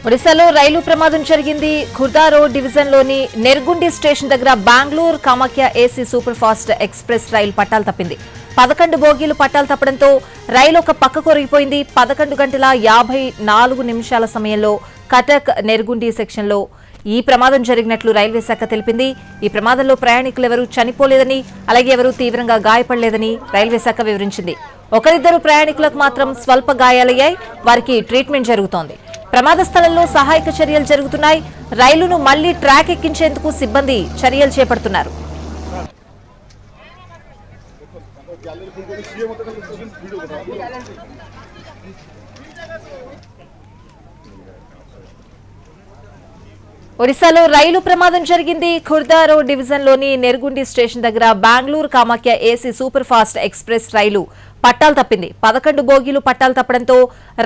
ఒడిశాలో రైలు ప్రమాదం జరిగింది. ఖుర్దా రోడ్ డివిజన్లోని నెర్గుండి స్టేషన్ దగ్గర Bengaluru Kamakhya AC super fast express రైలు పట్టాలు తప్పింది. 11 బోగీలు పట్టాలు తప్పడంతో రైలు ఒక పక్క కొరిగిపోయింది. 11 గంటల 54 నిమిషాల సమయంలో కటక్ నెర్గుండి సెక్షన్లో ఈ ప్రమాదం జరిగినట్లు రైల్వే శాఖ తెలిపింది. ఈ ప్రమాదంలో ప్రయాణికులు ఎవరూ చనిపోలేదని, అలాగే ఎవరూ తీవ్రంగా గాయపడలేదని రైల్వే శాఖ వివరించింది. ఒకరిద్దరు ప్రయాణికులకు మాత్రం స్వల్ప గాయాలయ్యాయి. వారికి ట్రీట్మెంట్ జరుగుతోంది. ప్రమాద స్థలంలో సహాయక చర్యలు జరుగుతున్నాయి. రైలును మళ్లీ ట్రాక్ ఎక్కించేందుకు సిబ్బంది చర్యలు చేపడుతున్నారు. ఒడిశాలో రైలు ప్రమాదం జరిగింది. ఖుర్దా రోడ్ డివిజన్లోని నెర్గుండి స్టేషన్ దగ్గర Bengaluru Kamakhya AC super fast express రైలు పట్టాలు తప్పింది. 11 బోగీలు పట్టాలు తప్పడంతో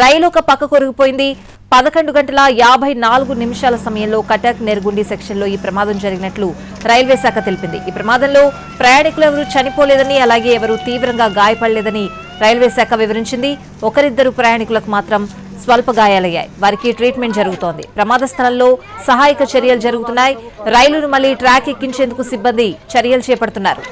రైలు ఒక పక్క కొరిగిపోయింది. 11 గంటల 54 నిమిషాల సమయంలో కటక్ నెర్గుండి సెక్షన్లో ఈ ప్రమాదం జరిగినట్లు రైల్వే శాఖ తెలిపింది. ఈ ప్రమాదంలో ప్రయాణికులు ఎవరూ చనిపోలేదని, అలాగే ఎవరూ తీవ్రంగా గాయపడలేదని రైల్వే శాఖ వివరించింది. ఒకరిద్దరు ప్రయాణికులకు మాత్రం స్వల్ప గాయాలయ్యాయి. వారికి ట్రీట్మెంట్ జరుగుతోంది. ప్రమాద స్థలంలో సహాయక చర్యలు జరుగుతున్నాయి. రైలును మళ్లీ ట్రాక్ ఎక్కించేందుకు సిబ్బంది చర్యలు చేపడుతున్నారు.